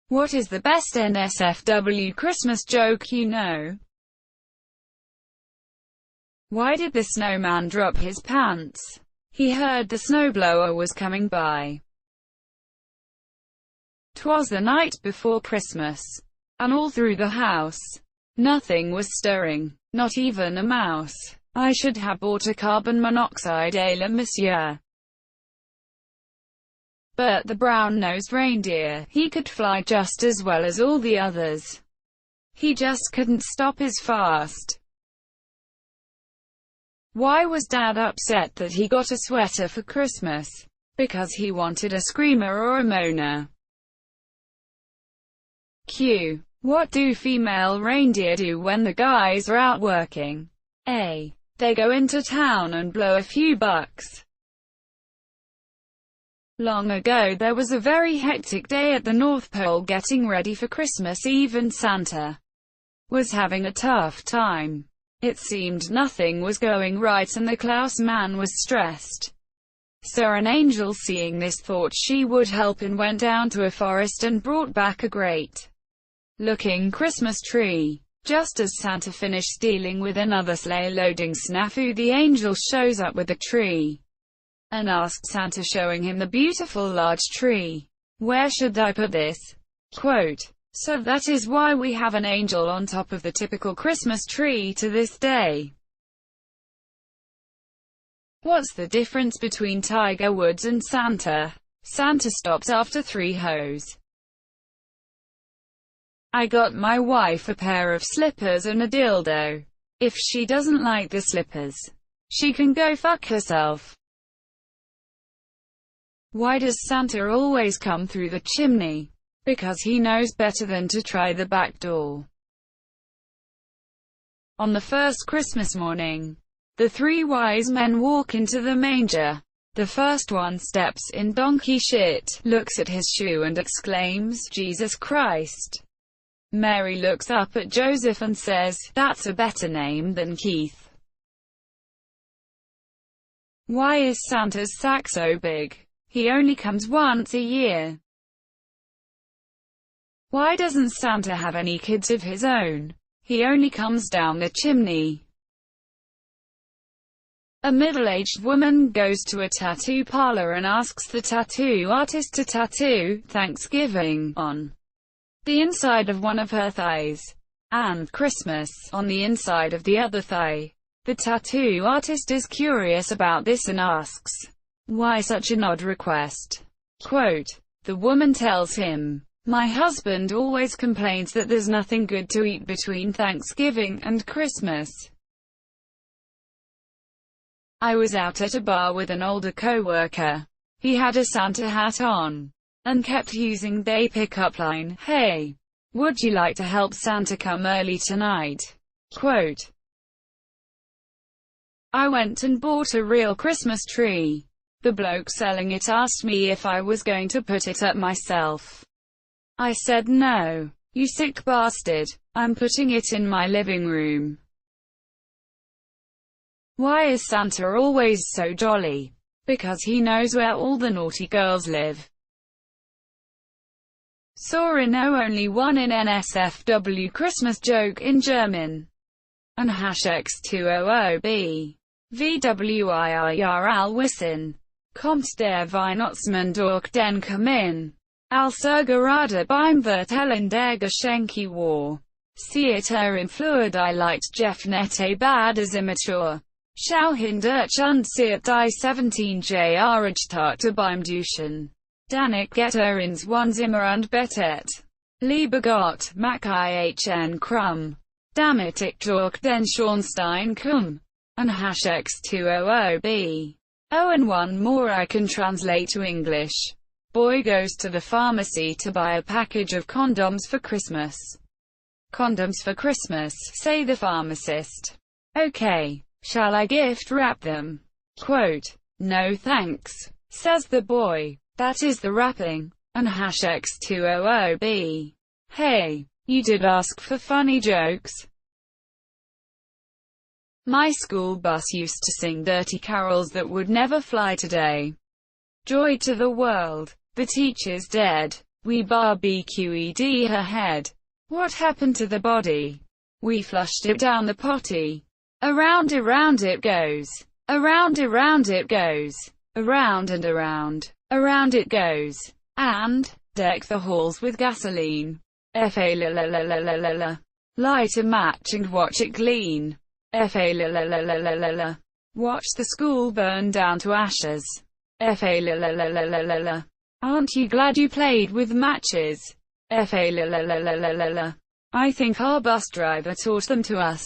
What is the best NSFW Christmas joke you know? Why did the snowman drop his pants? He heard the snowblower was coming by. 'Twas the night before Christmas, and all through the house, nothing was stirring, not even a mouse. I should have bought a carbon monoxide alarm, monsieur. But the brown-nosed reindeer, he could fly just as well as all the others. He just couldn't stop his fast. Why was Dad upset that he got a sweater for Christmas? Because he wanted a screamer or a moaner. Q. What do female reindeer do when the guys are out working? A. They go into town and blow a few bucks. Long ago there was a very hectic day at the North Pole getting ready for Christmas Eve, and Santa was having a tough time. It seemed nothing was going right and the Klaus man was stressed. So an angel, seeing this, thought she would help and went down to a forest and brought back a great-looking Christmas tree. Just as Santa finished dealing with another sleigh-loading snafu, the angel shows up with a tree and asked Santa, showing him the beautiful large tree, "Where should I put this?" Quote, "So that is why we have an angel on top of the typical Christmas tree to this day." What's the difference between Tiger Woods and Santa? Santa stopped after 3 hoes. I got my wife a pair of slippers and a dildo. If she doesn't like the slippers, she can go fuck herself. Why does Santa always come through the chimney? Because he knows better than to try the back door. On the first Christmas morning, the 3 wise men walk into the manger. The first one steps in donkey shit, looks at his shoe and exclaims, "Jesus Christ." Mary looks up at Joseph and says, "That's a better name than Keith." Why is Santa's sack so big? He only comes once a year. Why doesn't Santa have any kids of his own? He only comes down the chimney. A middle-aged woman goes to a tattoo parlor and asks the tattoo artist to tattoo Thanksgiving on the inside of one of her thighs, and Christmas on the inside of the other thigh. The tattoo artist is curious about this and asks, "Why such an odd request?" Quote, the woman tells him, "My husband always complains that there's nothing good to eat between Thanksgiving and Christmas. I was out at a bar with an older co-worker. He had a Santa hat on and kept using the pickup line, 'Hey, would you like to help Santa come early tonight?' Quote, I went and bought a real Christmas tree. The bloke selling it asked me if I was going to put it up myself. I said no. You sick bastard. I'm putting it in my living room." Why is Santa always so jolly? Because he knows where all the naughty girls live. Saw a no only one in NSFW Christmas joke in German. And #X200B. VWIRL Wissen. Kommt der Weihnachtsmann durch den Kamin. Als gerade beim Vertellen der Geschenke war. Theater im Flur die Light Jeff nette bad as immature. Schau hindurch und seht die 17-jährige Tochter beim Duschen. Danach geht ins Wohnzimmer und bettet. Lieber Gott, mach ihn krumm. Damit ich durch den Schornstein komm. And #X200B. Oh, and one more I can translate to English. Boy goes to the pharmacy to buy a package of condoms for Christmas. Condoms for Christmas, say the pharmacist. Okay, shall I gift wrap them? Quote, no thanks, says the boy. That is the wrapping. And #X200B. Hey, you did ask for funny jokes. My school bus used to sing dirty carols that would never fly today. Joy to the world. The teacher's dead. We barbecued her head. What happened to the body? We flushed it down the potty. Around it goes. Around it goes. Around and around it goes. And deck the halls with gasoline. Fa la la la la la la la. Light a match and watch it gleam. Fa la la la la la la la. Watch the school burn down to ashes. Fa la la la la la la la. Aren't you glad you played with matches? Fa la la la la la la la. I think our bus driver taught them to us.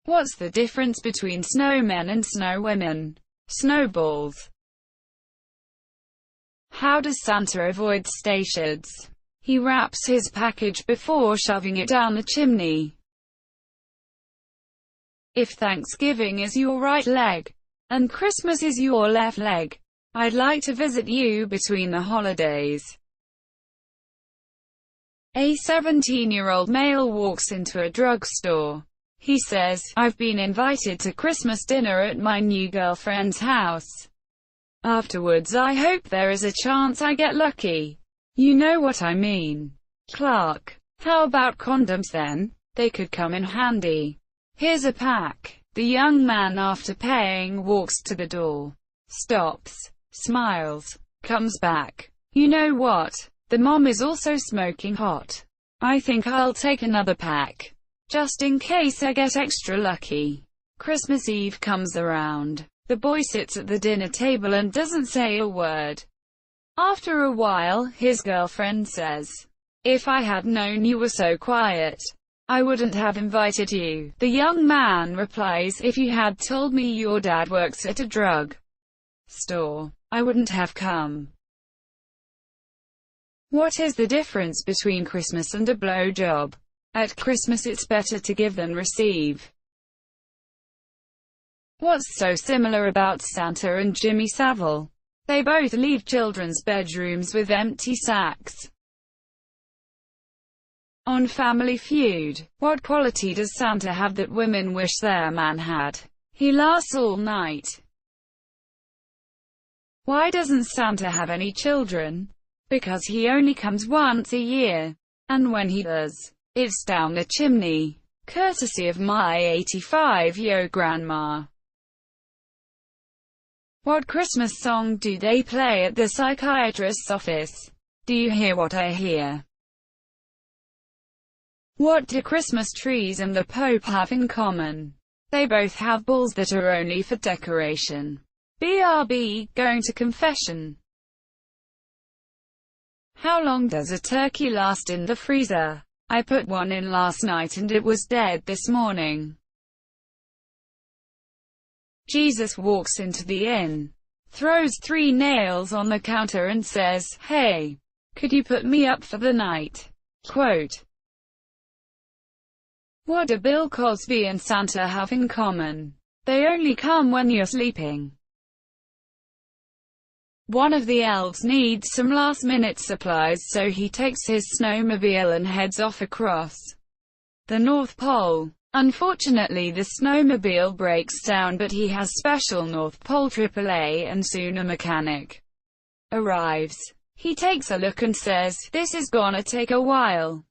What's the difference between snowmen and snowwomen? Snowballs. How does Santa avoid stations? He wraps his package before shoving it down the chimney. If Thanksgiving is your right leg, and Christmas is your left leg, I'd like to visit you between the holidays. A 17-year-old male walks into a drugstore. He says, I've been invited to Christmas dinner at my new girlfriend's house. Afterwards I hope there is a chance I get lucky. You know what I mean. Clark. How about condoms then? They could come in handy. Here's a pack. The young man, after paying, walks to the door. Stops. Smiles. Comes back. You know what? The mom is also smoking hot. I think I'll take another pack. Just in case I get extra lucky. Christmas Eve comes around. The boy sits at the dinner table and doesn't say a word. After a while, his girlfriend says, if I had known you were so quiet, I wouldn't have invited you. The young man replies, if you had told me your dad works at a drug store, I wouldn't have come. What is the difference between Christmas and a blowjob? At Christmas it's better to give than receive. What's so similar about Santa and Jimmy Savile? They both leave children's bedrooms with empty sacks. On Family Feud, what quality does Santa have that women wish their man had? He lasts all night. Why doesn't Santa have any children? Because he only comes once a year. And when he does, it's down the chimney. Courtesy of my 85-year grandma. What Christmas song do they play at the psychiatrist's office? Do you hear what I hear? What do Christmas trees and the Pope have in common? They both have balls that are only for decoration. BRB, going to confession. How long does a turkey last in the freezer? I put one in last night and it was dead this morning. Jesus walks into the inn, throws 3 nails on the counter and says, hey, could you put me up for the night? Quote. What do Bill Cosby and Santa have in common? They only come when you're sleeping. One of the elves needs some last-minute supplies, so he takes his snowmobile and heads off across the North Pole. Unfortunately, the snowmobile breaks down, but he has special North Pole AAA, and soon a mechanic arrives. He takes a look and says, this is gonna take a while.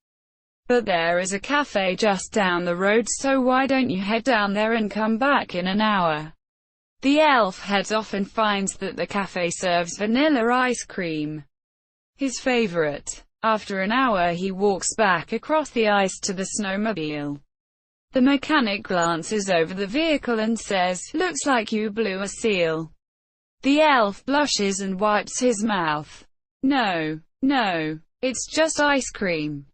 But there is a cafe just down the road, so why don't you head down there and come back in an hour? The elf heads off and finds that the cafe serves vanilla ice cream, his favorite. After an hour he walks back across the ice to the snowmobile. The mechanic glances over the vehicle and says, looks like you blew a seal. The elf blushes and wipes his mouth. No, it's just ice cream.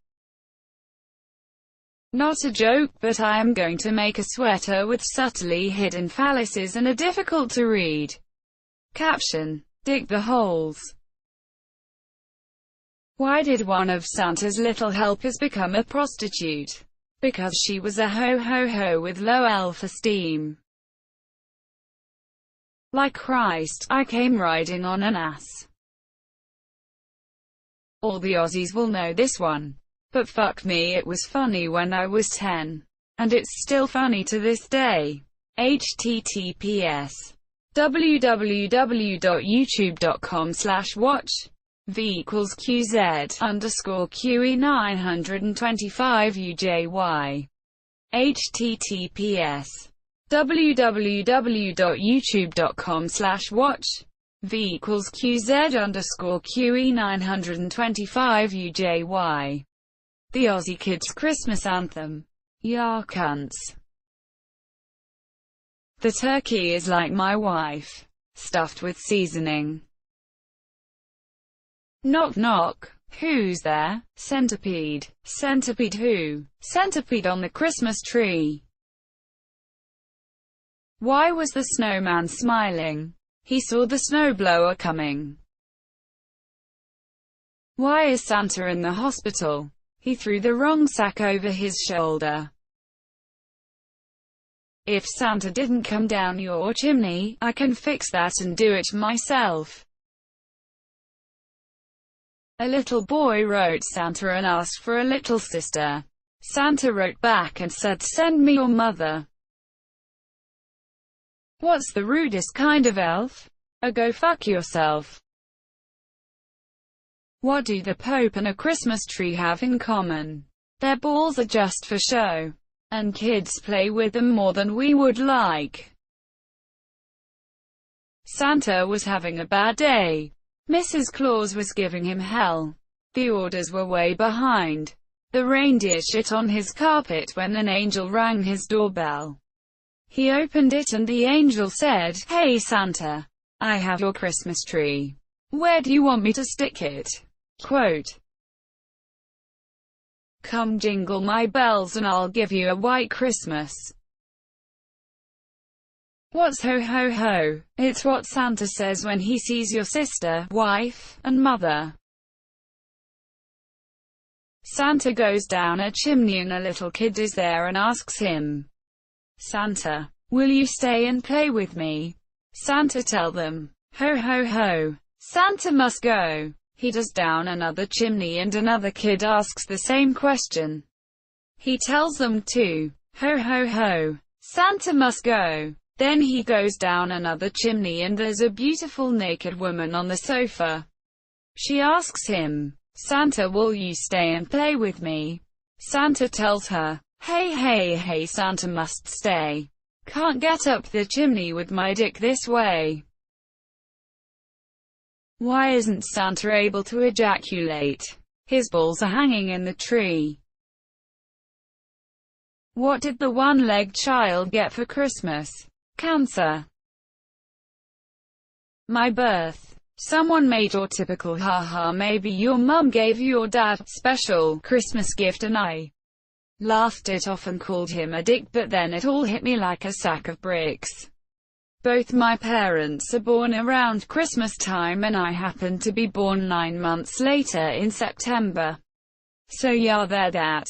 Not a joke, but I am going to make a sweater with subtly hidden phalluses and a difficult-to-read caption. Dig the holes. Why did one of Santa's little helpers become a prostitute? Because she was a ho-ho-ho with low elf-esteem. Like Christ, I came riding on an ass. All the Aussies will know this one. But fuck me, it was funny when I was 10. And it's still funny to this day. https://www.youtube.com/watch V equals QZ underscore QE 925 UJY. https www.youtube.com/watch V equals QZ underscore QE 925 UJY. The Aussie Kids Christmas Anthem. Ya cunts. The turkey is like my wife, stuffed with seasoning. Knock knock. Who's there? Centipede. Centipede who? Centipede on the Christmas tree. Why was the snowman smiling? He saw the snowblower coming. Why is Santa in the hospital? He threw the wrong sack over his shoulder. If Santa didn't come down your chimney, I can fix that and do it myself. A little boy wrote Santa and asked for a little sister. Santa wrote back and said, "Send me your mother." What's the rudest kind of elf? A go fuck yourself. What do the Pope and a Christmas tree have in common? Their balls are just for show. And kids play with them more than we would like. Santa was having a bad day. Mrs. Claus was giving him hell. The orders were way behind. The reindeer shit on his carpet when an angel rang his doorbell. He opened it and the angel said, "Hey Santa, I have your Christmas tree. Where do you want me to stick it?" Quote, "Come jingle my bells and I'll give you a white Christmas." What's ho ho ho? It's what Santa says when he sees your sister, wife, and mother. Santa goes down a chimney and a little kid is there and asks him, "Santa, will you stay and play with me?" Santa tell them, "Ho ho ho. Santa must go." He does down another chimney and another kid asks the same question. He tells them too, "Ho ho ho. Santa must go." Then he goes down another chimney and there's a beautiful naked woman on the sofa. She asks him, "Santa, will you stay and play with me?" Santa tells her, "Hey hey hey, Santa must stay. Can't get up the chimney with my dick this way." Why isn't Santa able to ejaculate? His balls are hanging in the tree. What did the one-legged child get for Christmas? Cancer. My birth. Someone made your typical haha, maybe your mum gave your dad a special Christmas gift and I laughed it off and called him a dick, but then it all hit me like a sack of bricks. Both my parents are born around Christmas time and I happen to be born 9 months later in September. So yeah, that.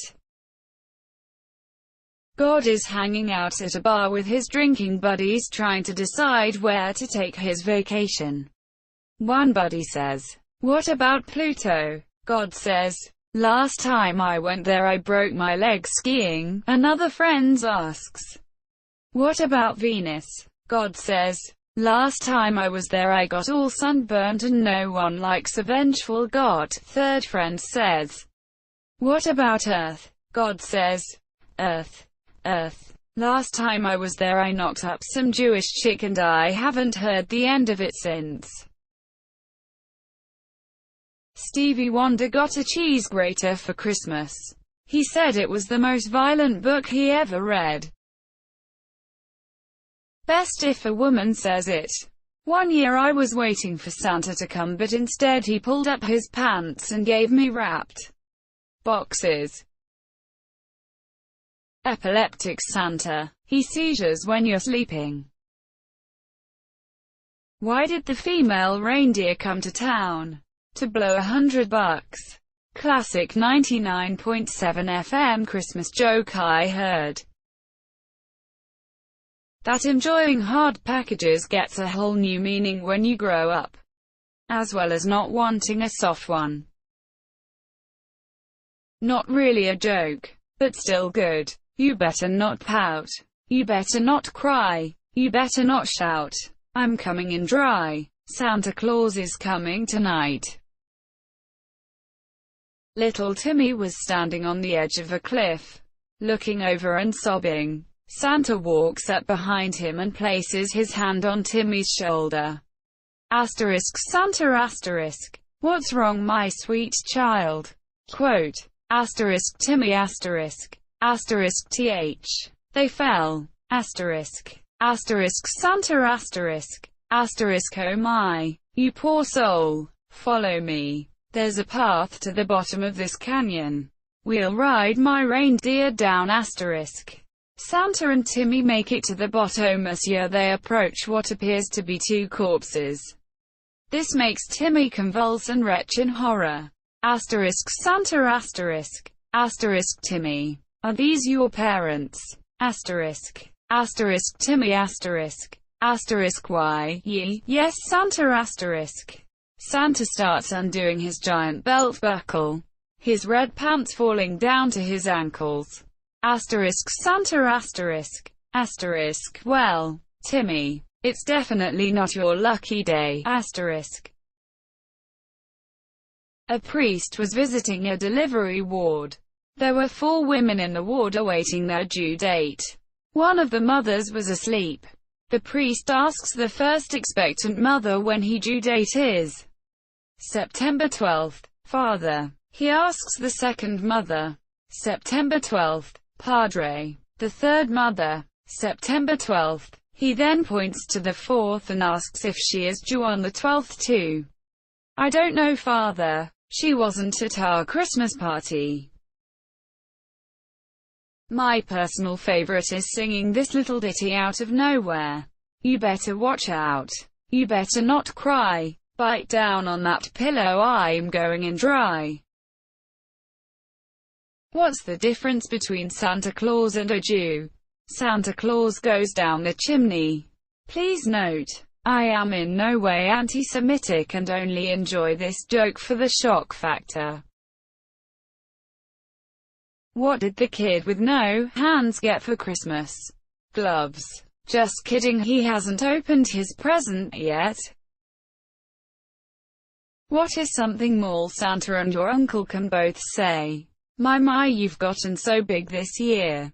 God is hanging out at a bar with his drinking buddies trying to decide where to take his vacation. One buddy says, "What about Pluto?" God says, "Last time I went there I broke my leg skiing." Another friend asks, "What about Venus?" God says, "Last time I was there I got all sunburnt and no one likes a vengeful God." Third friend says, "What about Earth?" God says, Earth. Last time I was there I knocked up some Jewish chick and I haven't heard the end of it since." Stevie Wonder got a cheese grater for Christmas. He said it was the most violent book he ever read. Best if a woman says it. One year I was waiting for Santa to come but instead he pulled up his pants and gave me wrapped boxes. Epileptic Santa. He seizures when you're sleeping. Why did the female reindeer come to town? To blow $100. Classic 99.7 FM Christmas joke I heard. That enjoying hard packages gets a whole new meaning when you grow up. As well as not wanting a soft one. Not really a joke, but still good. You better not pout. You better not cry. You better not shout. I'm coming in dry. Santa Claus is coming tonight. Little Timmy was standing on the edge of a cliff, looking over and sobbing. Santa walks up behind him and places his hand on Timmy's shoulder. Santa **, what's wrong my sweet child? Quote, Timmy **, they fell. Santa **, oh my, you poor soul, follow me. There's a path to the bottom of this canyon. We'll ride my reindeer down **. Santa and Timmy make it to the bottom as they approach what appears to be two corpses. This makes Timmy convulse and retch in horror. Santa **, Timmy, are these your parents? Timmy why, yes Santa Santa starts undoing his giant belt buckle, his red pants falling down to his ankles. Santa well, Timmy, it's definitely not your lucky day. A priest was visiting a delivery ward. There were 4 women in the ward awaiting their due date. One of the mothers was asleep. The priest asks the first expectant mother when her due date is. September 12th, Father. He asks the second mother. September 12th, Padre. The third mother. September 12th. He then points to the fourth and asks if she is due on the 12th too. I don't know, Father. She wasn't at our Christmas party. My personal favorite is singing this little ditty out of nowhere. You better watch out. You better not cry. Bite down on that pillow, I'm going in dry. What's the difference between Santa Claus and a Jew? Santa Claus goes down the chimney. Please note, I am in no way anti-Semitic and only enjoy this joke for the shock factor. What did the kid with no hands get for Christmas? Gloves. Just kidding, he hasn't opened his present yet. What is something Mall Santa and your uncle can both say? My, you've gotten so big this year.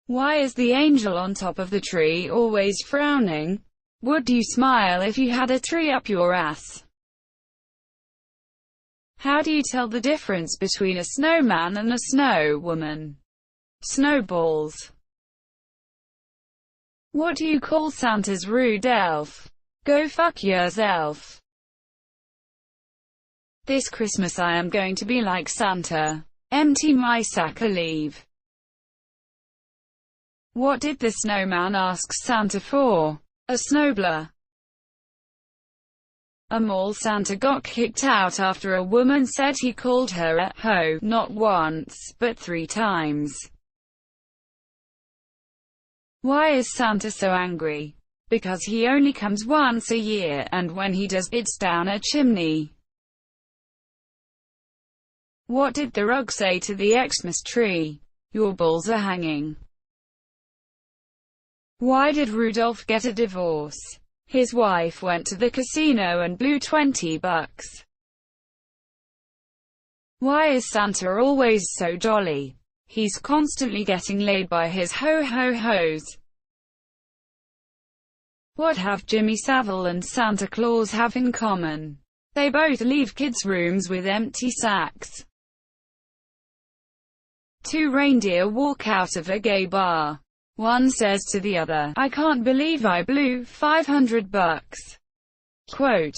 Why is the angel on top of the tree always frowning? Would you smile if you had a tree up your ass? How do you tell the difference between a snowman and a snow woman? Snowballs. What do you call Santa's rude elf? Go fuck yourself. This Christmas I am going to be like Santa. Empty my sack of leave. What did the snowman ask Santa for? A snowblower. A mall Santa got kicked out after a woman said he called her a hoe, not once, but 3 times. Why is Santa so angry? Because he only comes once a year, and when he does, it's down a chimney. What did the rug say to the Xmas tree? Your balls are hanging. Why did Rudolph get a divorce? His wife went to the casino and blew $20. Why is Santa always so jolly? He's constantly getting laid by his ho-ho-hos. What have Jimmy Savile and Santa Claus have in common? They both leave kids' rooms with empty sacks. 2 reindeer walk out of a gay bar. One says to the other, I can't believe I blew $500. Quote,